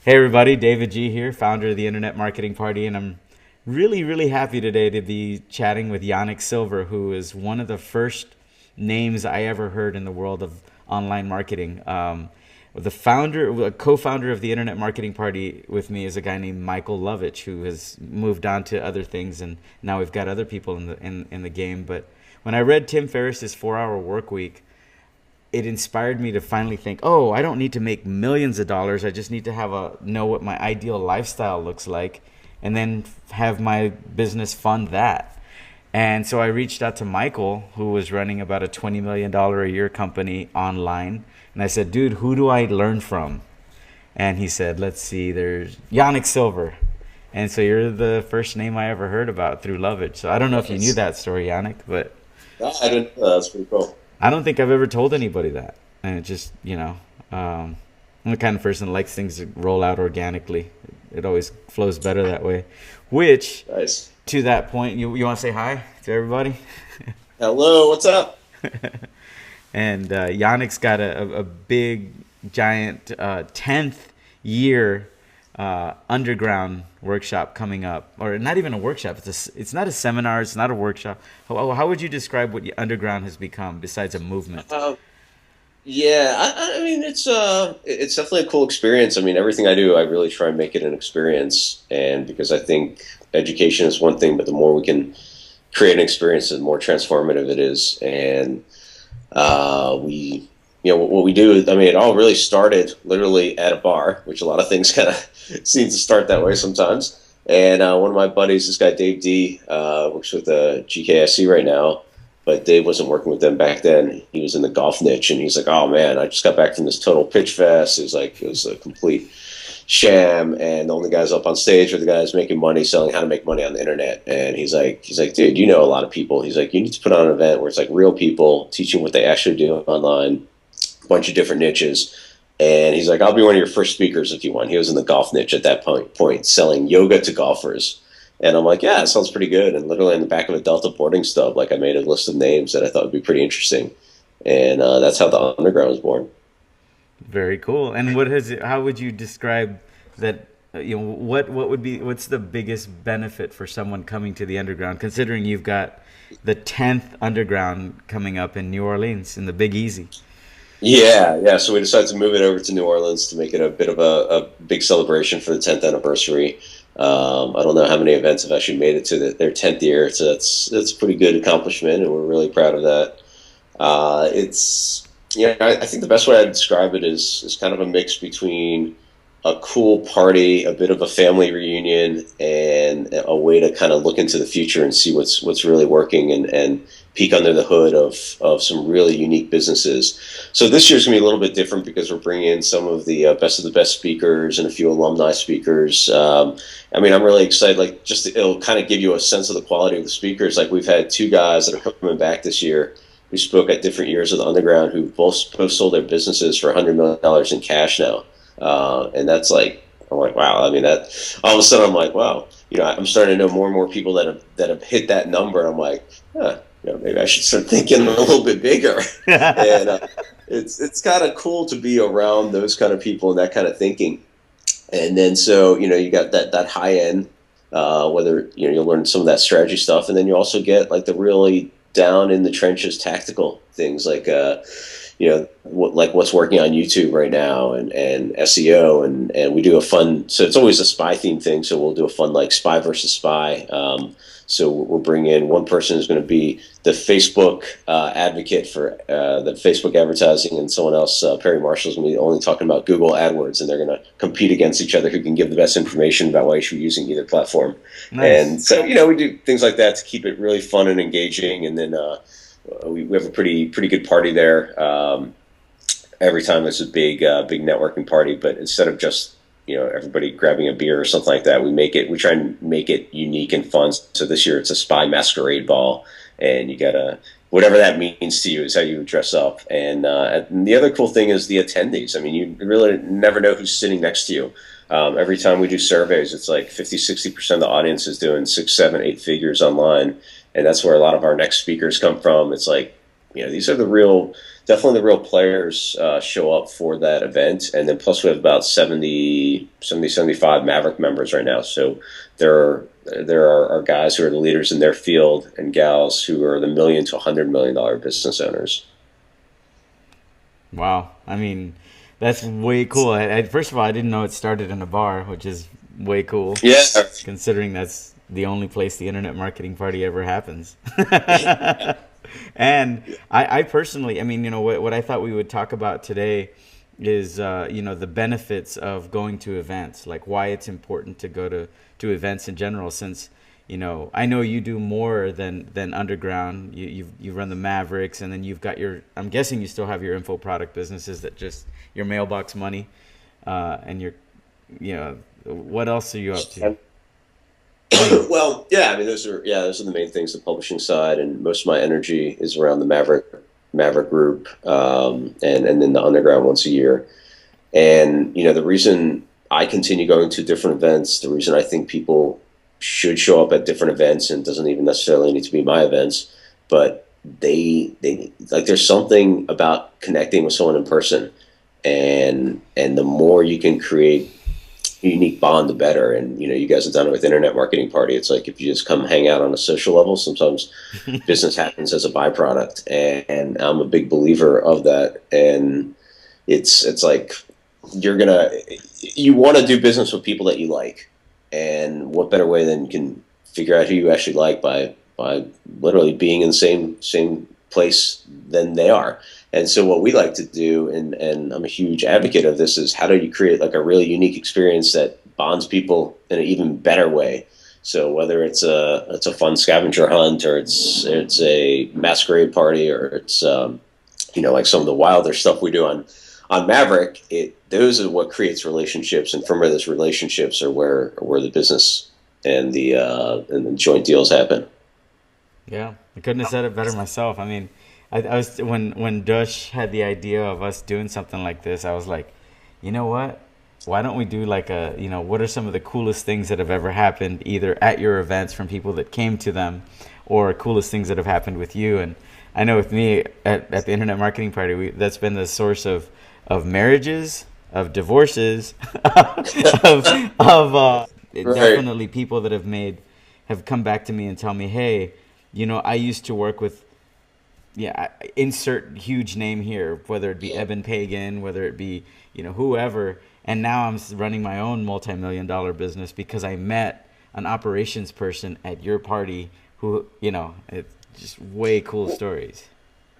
Hey everybody, David G here, founder of the Internet Marketing Party, and I'm really happy today to be chatting with Yanik Silver, who is one of the first names I ever heard in the world of online marketing. Co-founder of the Internet Marketing Party with me is a guy named Michael Lovich, who has moved on to other things, and now we've got other people in the game. But when I read Tim Ferriss's 4 Hour Work Week, it inspired me to finally think, oh, I don't need to make millions of dollars. I just need to know what my ideal lifestyle looks like, and then have my business fund that. And so I reached out to Michael, who was running about a $20 million a year company online, and I said, dude, who do I learn from? And he said, let's see, there's Yanik Silver. And so you're the first name I ever heard about through Lovage. So I don't know if you knew Nice. that story, Yanik, but Yeah, I didn't know that. That's pretty cool. I don't think I've ever told anybody that. And it just, I'm the kind of person that likes things to roll out organically. It always flows better that way. Which, Nice. to that point, you want to say hi to everybody? Hello, what's up? And Yannick's got a big, giant 10th year underground workshop coming up. Or not even a workshop. It's not a seminar. It's not a workshop. How would you describe what underground has become besides a movement? Uh, yeah, I mean it's definitely a cool experience. I mean everything I do, I really try and make it an experience, and because I think education is one thing, but the more we can create an experience, the more transformative it is. And we, what we do. I mean, it all really started literally at a bar, which a lot of things kind of seems to start that way sometimes. And one of my buddies, this guy Dave D, works with GKSC right now, but Dave wasn't working with them back then. He was in the golf niche, and he's like, "Oh man, I just got back from this total pitch fest. It was a complete sham, and the only guys up on stage are the guys making money selling how to make money on the internet." And he's like, dude, you know a lot of people. He's like, you need to put on an event where it's like real people teaching what they actually do online, a bunch of different niches. And he's like, I'll be one of your first speakers if you want. He was in the golf niche at that point selling yoga to golfers. And I'm like, yeah, it sounds pretty good. And literally on the back of a Delta boarding stub, like I made a list of names that I thought would be pretty interesting. And that's how the underground was born. Very cool. And how would you describe that? What's the biggest benefit for someone coming to the underground, considering you've got the 10th underground coming up in New Orleans in the Big Easy? Yeah, yeah. So we decided to move it over to New Orleans to make it a bit of a big celebration for the 10th anniversary. I don't know how many events have actually made it to their 10th year, so that's a pretty good accomplishment, and we're really proud of that. It's I think the best way I'd describe it is kind of a mix between a cool party, a bit of a family reunion, and a way to kind of look into the future and see what's really working, and peek under the hood of some really unique businesses. So this year's gonna be a little bit different because we're bringing in some of the best speakers and a few alumni speakers. I mean, I'm really excited. Like, just it'll kind of give you a sense of the quality of the speakers. Like, we've had two guys that are coming back this year who spoke at different years of the underground, who both sold their businesses for $100 million in cash now. And that's like, I'm like, wow. I mean, that all of a sudden I'm like, wow. I'm starting to know more and more people that have hit that number. I'm like, huh, maybe I should start thinking a little bit bigger. And it's kind of cool to be around those kind of people and that kind of thinking. And then so you got that high end, whether you'll learn some of that strategy stuff, and then you also get like the really down in the trenches tactical things, like what's working on YouTube right now, and SEO, and we do a fun. So it's always a spy theme thing. So we'll do a fun like spy versus spy. So we'll bring in one person who's going to be the Facebook advocate for the Facebook advertising, and someone else, Perry Marshall's going to be only talking about Google AdWords, and they're going to compete against each other who can give the best information about why you should be using either platform. Nice. And so we do things like that to keep it really fun and engaging, and then we have a pretty good party there. Every time there's a big networking party, but instead of just everybody grabbing a beer or something like that, we try and make it unique and fun. So this year it's a spy masquerade ball, and you gotta, whatever that means to you is how you dress up. And the other cool thing is the attendees. I mean, you really never know who's sitting next to you. Every time we do surveys, it's like 50-60% of the audience is doing 6, 7, 8 figures online, and that's where a lot of our next speakers come from. It's like, these are definitely the real players show up for that event. And then plus we have about 70 75 Maverick members right now. So there are guys who are the leaders in their field and gals who are the million to $100 million business owners. Wow. I mean, that's way cool. First of all, I didn't know it started in a bar, which is way cool, Yeah. considering that's the only place the internet marketing party ever happens. And I personally, I mean, what I thought we would talk about today is, the benefits of going to events, like why it's important to go to events in general, since, I know you do more than underground. You run the Mavericks, and then you've got I'm guessing you still have your info product businesses that just your mailbox money, and what else are you up to? Well, yeah, I mean, those are the main things, the publishing side, and most of my energy is around the Maverick group, and then the underground once a year. And the reason I continue going to different events, the reason I think people should show up at different events, and it doesn't even necessarily need to be my events, but they like, there's something about connecting with someone in person, and the more you can create unique bond, the better. And you guys have done it with Internet Marketing Party. It's like, if you just come hang out on a social level, sometimes business happens as a byproduct, and I'm a big believer of that. And it's like, you want to do business with people that you like, and what better way than you can figure out who you actually like by literally being in the same place than they are. And so what we like to do, and I'm a huge advocate of this, is how do you create like a really unique experience that bonds people in an even better way. So whether it's a fun scavenger hunt, or it's a masquerade party, or it's like some of the wilder stuff we do on Maverick, those are what creates relationships, and from where those relationships are where the business and the joint deals happen. Yeah, I couldn't have said it better myself. I mean, I was when Dush had the idea of us doing something like this, I was like, you know what? Why don't we do like what are some of the coolest things that have ever happened, either at your events from people that came to them, or coolest things that have happened with you? And I know with me at the Internet Marketing Party, that's been the source of marriages, of divorces, of Right. definitely people that have come back to me and tell me, hey, I used to work with, insert huge name here, whether it be Eben Pagan, whether it be, whoever. And now I'm running my own multi-million-dollar business because I met an operations person at your party who, it's just way cool stories.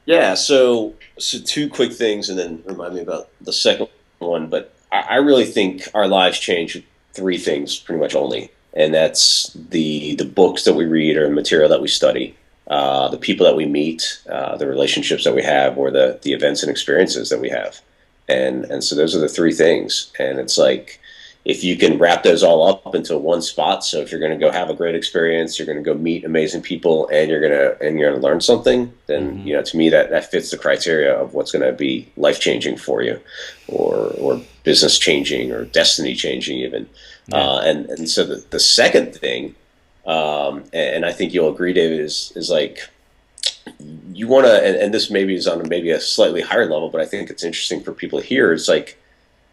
Yeah, so two quick things, and then remind me about the second one. But I really think our lives change with three things, pretty much only, and that's the books that we read or the material that we study, the people that we meet, the relationships that we have, or the events and experiences that we have. And so those are the three things. And it's like, if you can wrap those all up into one spot, so if you're going to go have a great experience, you're going to go meet amazing people, and you're going to learn something, then Hmm. to me that fits the criteria of what's going to be life changing for you, or business changing, or destiny changing even. Yeah. And so the second thing, and I think you'll agree, David, is like, you want to, and this maybe is on maybe a slightly higher level, but I think it's interesting for people to hear. It's like,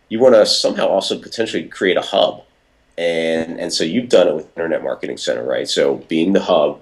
you want to somehow also potentially create a hub, and so you've done it with Internet Marketing Center, right? So being the hub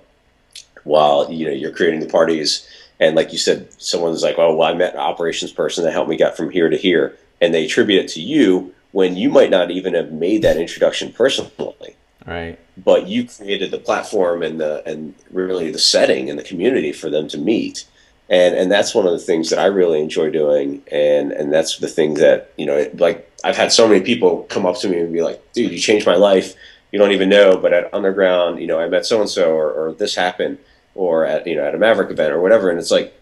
while you're creating the parties, and like you said, someone's like, oh, well, I met an operations person that helped me get from here to here, and they attribute it to you when you might not even have made that introduction personally, Right. but you created the platform and really the setting and the community for them to meet. And that's one of the things that I really enjoy doing, and that's the thing that like, I've had so many people come up to me and be like, dude, you changed my life, you don't even know, but at underground, I met so and so, or this happened, or at a Maverick event or whatever. And it's like,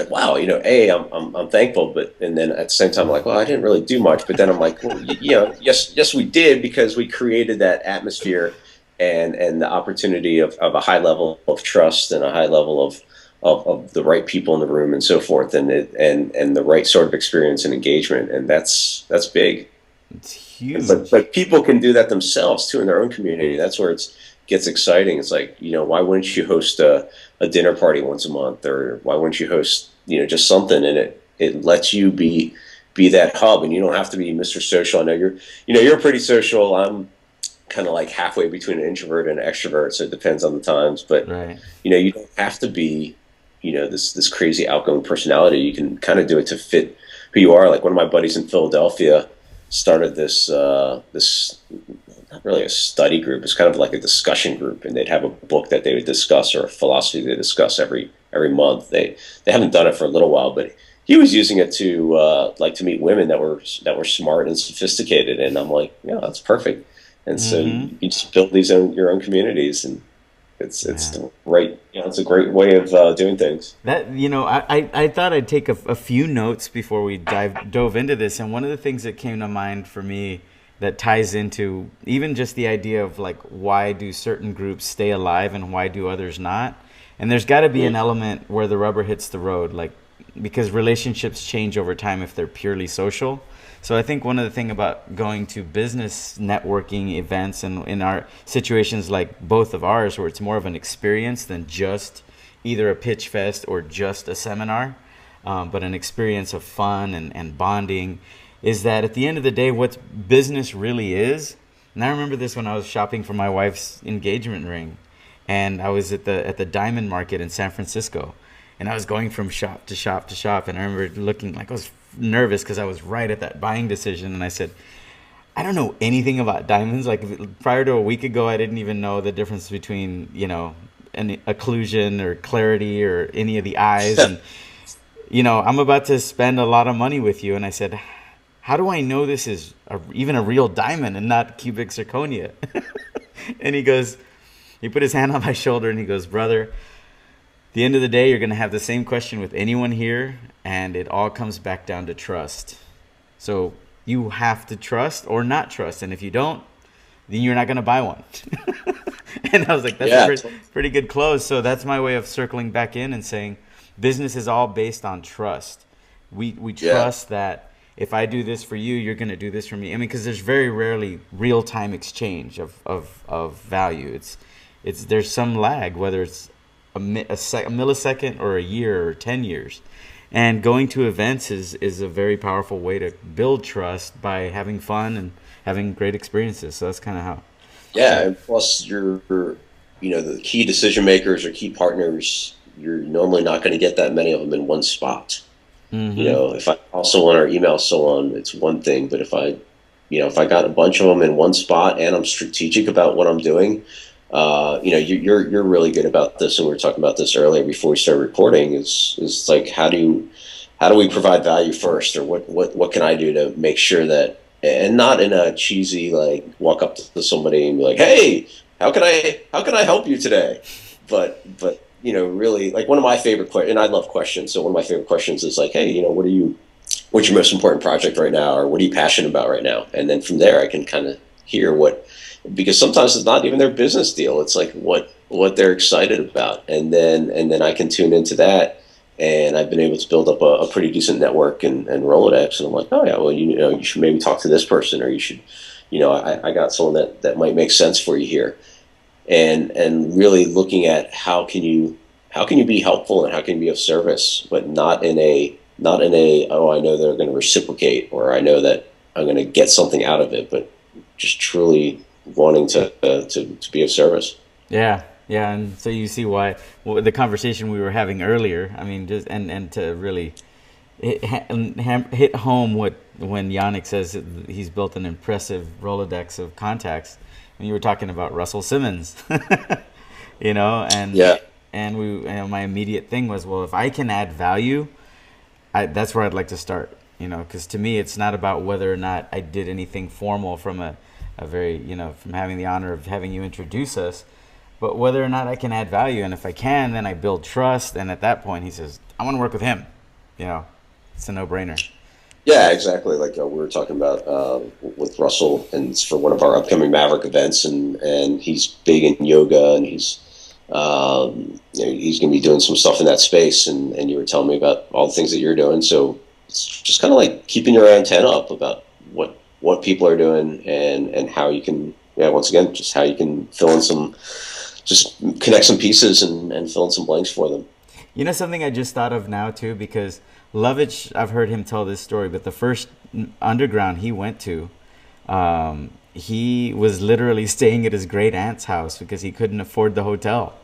wow, I'm thankful, but and then at the same time, I'm like, well, I didn't really do much, but then I'm like, well, yes, we did, because we created that atmosphere, and the opportunity of a high level of trust, and a high level of the right people in the room, and so forth, and the right sort of experience and engagement, and that's big. It's But huge. but people can do that themselves too in their own community. That's where it gets exciting. It's like, why wouldn't you host a dinner party once a month, or why wouldn't you host just something, and it lets you be be that hub, and you don't have to be Mr. Social. I know you're pretty social. I'm kind of like halfway between an introvert and an extrovert, so it depends on the times. But Right. you don't have to be, this crazy outgoing personality. You can kind of do it to fit who you are. Like one of my buddies in Philadelphia started this not really a study group. It's kind of like a discussion group, and they'd have a book that they would discuss or a philosophy they discuss every month. They haven't done it for a little while, but he was using it to like to meet women that were smart and sophisticated. And I'm like, yeah, that's perfect. And so Mm-hmm. you just build your own communities, and it's Yeah. the right, it's a great way of doing things. That I thought I'd take a few notes before we dove into this, and one of the things that came to mind for me that ties into even just the idea of like why do certain groups stay alive and why do others not, and there's got to be an Mm. element where the rubber hits the road, like because relationships change over time if they're purely social. So I think one of the thing about going to business networking events and in our situations like both of ours where it's more of an experience than just either a pitch fest or just a seminar, but an experience of fun and bonding, is that at the end of the day, what business really is. And I remember this when I was shopping for my wife's engagement ring, and I was at the diamond market in San Francisco, and I was going from shop to shop to shop, and I remember looking like I was nervous because I was right at that buying decision, and I said, I don't know anything about diamonds. Like prior to a week ago, I didn't even know the difference between, an occlusion or clarity or any of the eyes. And, I'm about to spend a lot of money with you. And I said, how do I know this is even a real diamond and not cubic zirconia? And he put his hand on my shoulder and he goes, brother, at the end of the day, you're going to have the same question with anyone here. And it all comes back down to trust. So you have to trust or not trust. And if you don't, then you're not going to buy one. And I was like, that's a Yeah, pretty good close. So that's my way of circling back in and saying business is all based on trust. We yeah, trust that if I do this for you, you're going to do this for me. I mean, because there's very rarely real time exchange of value. There's some lag, whether it's a millisecond or a year or 10 years. And going to events is a very powerful way to build trust by having fun and having great experiences. So that's kind of how. yeah. So, And plus, the key decision makers or key partners. You're normally not going to get that many of them in one spot. mm-hmm. If I call someone or email someone, it's one thing. But if I got a bunch of them in one spot and I'm strategic about what I'm doing, you're really good about this. And we were talking about this earlier before we started recording. Is like how do we provide value first, or what can I do to make sure that, and not in a cheesy like walk up to somebody and be like, hey, how can I help you today? But really, like one of my favorite questions, and I love questions. So one of my favorite questions is like, hey, what's your most important project right now, or what are you passionate about right now? And then from there, I can kind of hear because sometimes it's not even their business deal. It's like what they're excited about, and then I can tune into that. And I've been able to build up a pretty decent network and Rolodex. And I'm like, oh yeah, well, you should maybe talk to this person, or you should, I got someone that might make sense for you here. And really looking at how can you be helpful and how can you be of service, but not in a oh, I know they're going to reciprocate, or I know that I'm going to get something out of it, but just truly wanting to be of service. Yeah, yeah, and so you see why the conversation we were having earlier. I mean, just and to really hit home what when Yannick says that he's built an impressive Rolodex of contacts, and you were talking about Russell Simmons, and Yeah, my immediate thing was, well, if I can add value, that's where I'd like to start. Because to me, it's not about whether or not I did anything formal from a very, from having the honor of having you introduce us, but whether or not I can add value. And if I can, then I build trust. And at that point, he says, I want to work with him. It's a no-brainer. yeah, exactly. Like we were talking about with Russell, and it's for one of our upcoming Maverick events, and he's big in yoga, and he's going to be doing some stuff in that space, and you were telling me about all the things that you're doing. So it's just kind of like keeping your antenna up about what people are doing, and how you can, yeah, once again, just how you can fill in just connect some pieces and fill in some blanks for them. You know something I just thought of now too, because Lovitch, I've heard him tell this story, but the first underground he went to, he was literally staying at his great aunt's house because he couldn't afford the hotel.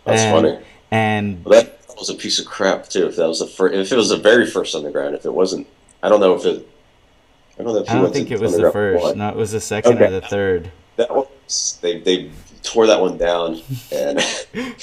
That's And funny. and Well, that was a piece of crap too. If that was the first, if it was the very first underground, if it wasn't, I don't know if it. I don't know if I he don't went think to it was the underground first. one. No, it was the second or Okay, the third. that was they tore that one down, and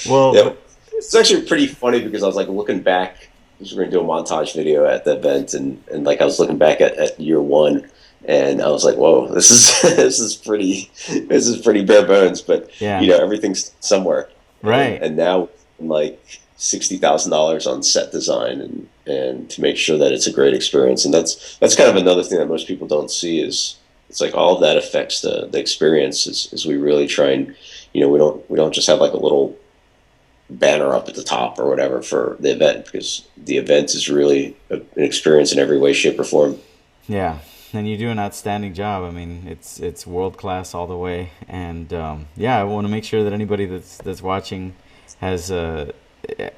Well, yeah, but it's actually pretty funny because I was like looking back. Because we're gonna do a montage video at the event, and like I was looking back at year one, and I was like, "Whoa, this is this is pretty bare bones." But yeah, everything's somewhere, right. and now like $60,000 on set design and to make sure that it's a great experience, and that's kind of another thing that most people don't see is it's like all of that affects the experience. Is we really try and we don't just have like a little banner up at the top or whatever for the event because the event is really an experience in every way, shape, or form. Yeah, and you do an outstanding job. I mean, it's world class all the way, and yeah, I want to make sure that anybody that's watching has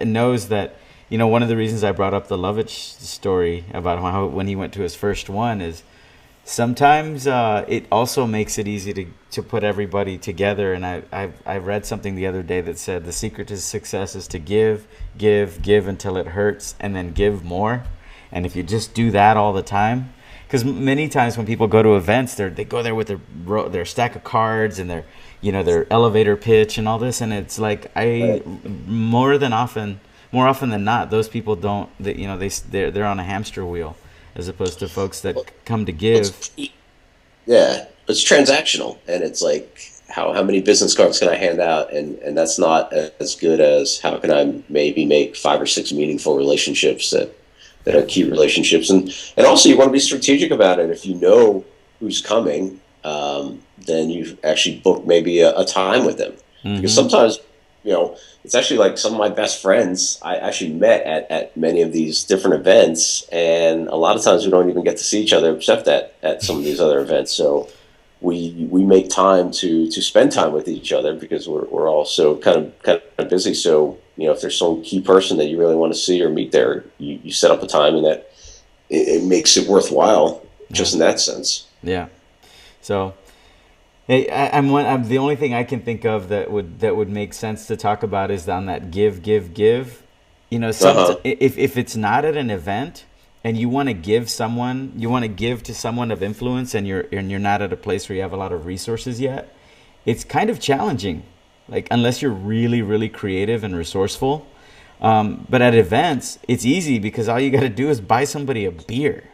knows that one of the reasons I brought up the Lovitch story about how when he went to his first one is sometimes it also makes it easy to put everybody together. And I read something the other day that said the secret to success is to give until it hurts, and then give more. And if you just do that all the time, because many times when people go to events, they go there with their stack of cards and their elevator pitch and all this, and it's like Right. more often than not, those people don't. They're on a hamster wheel, as opposed to folks that come to give. It's Yeah, it's transactional, and it's like how many business cards can I hand out, and that's not as good as how can I maybe make five or six meaningful relationships that are key relationships, and also you want to be strategic about it. If you know who's coming, then you actually book maybe a time with them, because Hmm. sometimes it's actually like some of my best friends I actually met at many of these different events, and a lot of times we don't even get to see each other except at some of these other events. So we make time to spend time with each other because we're all so kind of busy. So if there's some key person that you really want to see or meet there, you set up a time, and that it makes it worthwhile Yeah, just in that sense. yeah. So hey, I'm the only thing I can think of that would make sense to talk about is on that give. Uh Some huh. if it's not at an event and you want to give to someone of influence, and you're not at a place where you have a lot of resources yet, it's kind of challenging. Like unless you're really really creative and resourceful. But at events, it's easy because all you got to do is buy somebody a beer.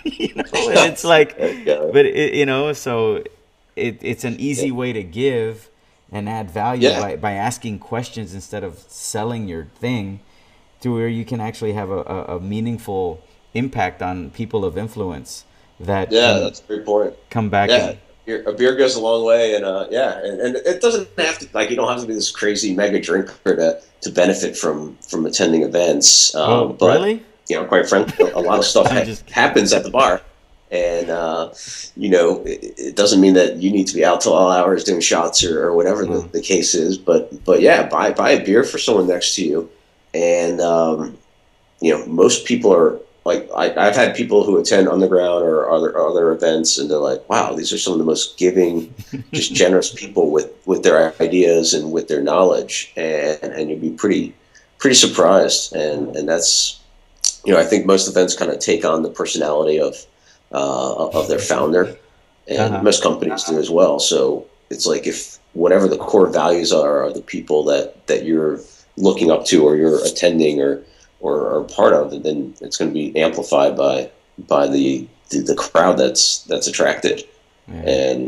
And it's like, There you go. but so it's an easy way to give and add value Yeah. by asking questions instead of selling your thing, to where you can actually have a meaningful impact on people of influence that Yeah, can that's a great point. come back Yeah, and a beer goes a long way, and yeah, and it doesn't have to like you don't have to be this crazy mega drinker to benefit from attending events. oh But really? quite frankly, a lot of stuff I'm just happens at the bar, and it doesn't mean that you need to be out till all hours doing shots or whatever uh, the case is. But yeah, buy a beer for someone next to you, and most people are like I've had people who attend underground or other events, and they're like, "Wow, these are some of the most giving, just generous people with their ideas and with their knowledge," and you'd be pretty surprised, and that's I think most events kind of take on the personality of their founder, and uh-huh. most companies do as well. So it's like if whatever the core values are the people that you're looking up to or you're attending or are part of, and then it's going to be amplified by the crowd that's attracted. Yeah.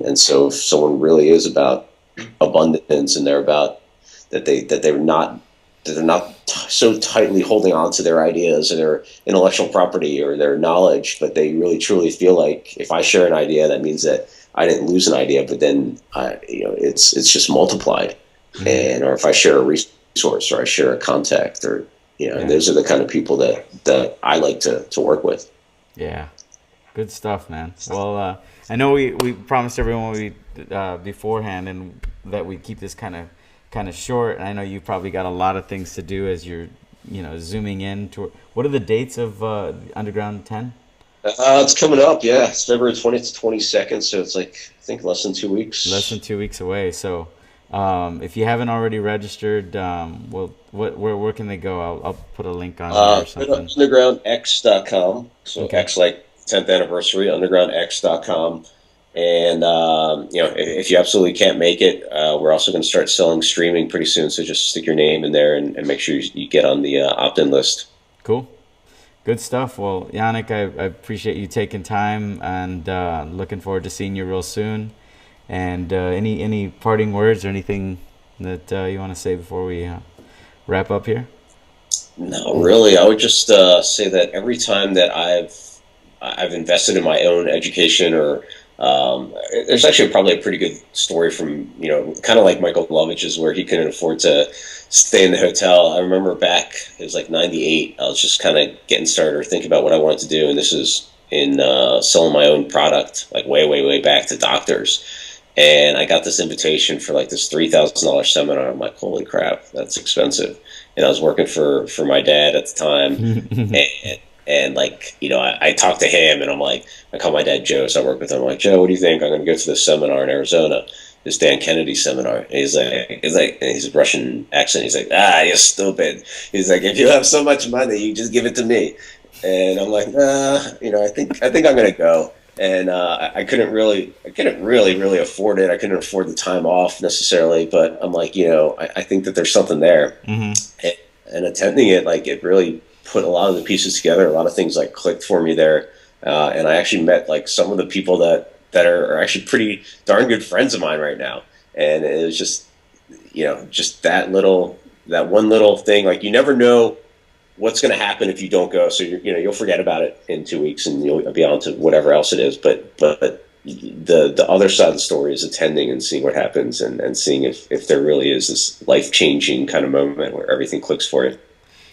And so if someone really is about abundance and they're about that they're not so tightly holding on to their ideas or their intellectual property or their knowledge, but they really truly feel like if I share an idea, that means that I didn't lose an idea, but then it's just multiplied. Hmm. And or if I share a resource or I share a contact or and Yeah. those are the kind of people that I like to work with. Yeah. Good stuff, man. Well, I know we promised everyone beforehand and that we keep this kind of kind of short. I know you've probably got a lot of things to do as you're, zooming in to. What are the dates of Underground 10? It's coming up, yeah. It's February 20th to 22nd, so it's like, I think less than 2 weeks. Less than 2 weeks away. So, if you haven't already registered, well, where can they go? I'll put a link on here or something. Undergroundx.com. So Okay. X like 10th anniversary, undergroundx.com. And if you absolutely can't make it, we're also going to start selling streaming pretty soon. So just stick your name in there and make sure you get on the opt-in list. Cool. Good stuff. Well, Yanik, I appreciate you taking time, and looking forward to seeing you real soon. And any parting words or anything that you want to say before we wrap up here? No, really. I would just say that every time that I've invested in my own education, or there's actually probably a pretty good story from, kind of like Michael Lovich's, where he couldn't afford to stay in the hotel. I remember back, it was like 98. I was just kind of getting started or thinking about what I wanted to do. And this is in selling my own product, like way, way, way back to doctors. And I got this invitation for like this $3,000 seminar. I'm like, holy crap, that's expensive. And I was working for my dad at the time. And like, I talked to him, and I'm like, I call my dad Joe, so I work with him. I'm like, Joe, what do you think? I'm going to go to this seminar in Arizona, this Dan Kennedy seminar. And he's a Russian accent. He's like, you're stupid. He's like, if you have so much money, you just give it to me. And I'm like, I think I'm going to go. And I couldn't really afford it. I couldn't afford the time off necessarily, but I'm like, I think that there's something there. Mm-hmm. And attending it, like, it really put a lot of the pieces together. A lot of things like clicked for me there, and I actually met like some of the people that are actually pretty darn good friends of mine right now. And it was just, just that one little thing. Like, you never know what's going to happen if you don't go. So you'll forget about it in 2 weeks, and you'll be on to whatever else it is. But the other side of the story is attending and seeing what happens, and seeing if there really is this life-changing kind of moment where everything clicks for you.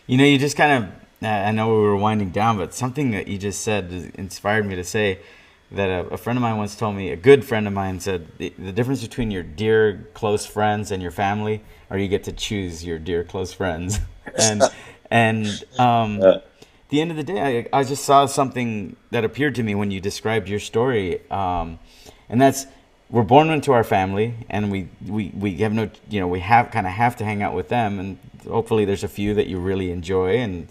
You just kind of, I know we were winding down, but something that you just said inspired me to say that a friend of mine once told me, a good friend of mine said, the difference between your dear close friends and your family, or you get to choose your dear close friends. And at the end of the day, I just saw something that appeared to me when you described your story. And that's, we're born into our family, and we have no, we have to hang out with them, and hopefully there's a few that you really enjoy and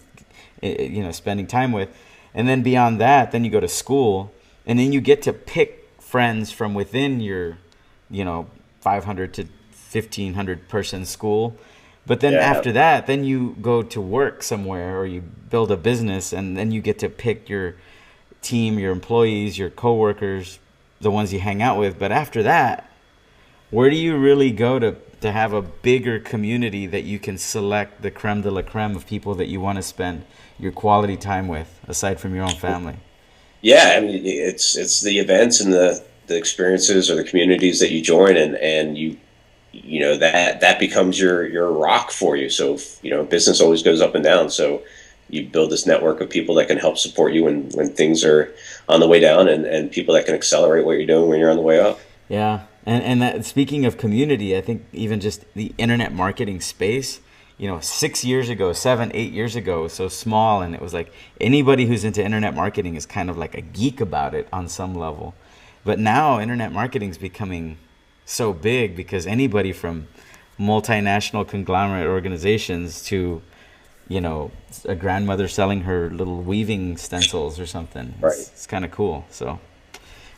spending time with. And then beyond that, then you go to school, and then you get to pick friends from within your 500 to 1,500 person school. But then after that, then you go to work somewhere, or you build a business, and then you get to pick your team, your employees, your coworkers, the ones you hang out with. But after that, where do you really go to have a bigger community that you can select the creme de la creme of people that you want to spend your quality time with, aside from your own family? Yeah, I mean, it's the events and the experiences or the communities that you join, and that becomes your rock for you. So business always goes up and down. So you build this network of people that can help support you when things are on the way down, and people that can accelerate what you're doing when you're on the way up. Yeah. And that, speaking of community, I think even just the internet marketing space, 6 years ago, 7, 8 years ago, was so small, and it was like anybody who's into internet marketing is kind of like a geek about it on some level. But now internet marketing is becoming so big, because anybody from multinational conglomerate organizations to a grandmother selling her little weaving stencils or something. Right. It's kind of cool. So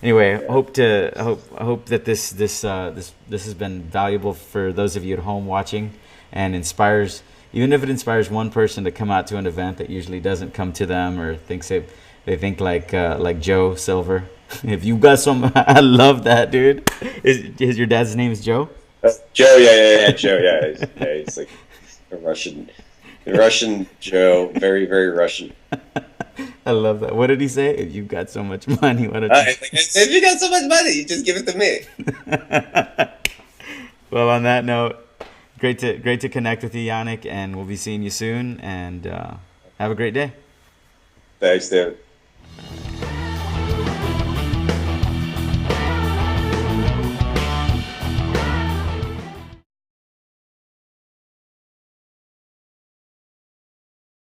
anyway, I hope that this has been valuable for those of you at home watching, and inspires, even if it inspires one person to come out to an event that usually doesn't come to them, or thinks they think like Joe Silver. If you got some, I love that, dude. Is your dad's name is Joe? Joe, yeah, Joe, yeah. He's like a Russian Joe, very, very Russian. I love that. What did he say? If you've got so much money, why don't you? If you got so much money, you just give it to me. Well, on that note, great to connect with you, Yanik, and we'll be seeing you soon. And have a great day. Thanks, David.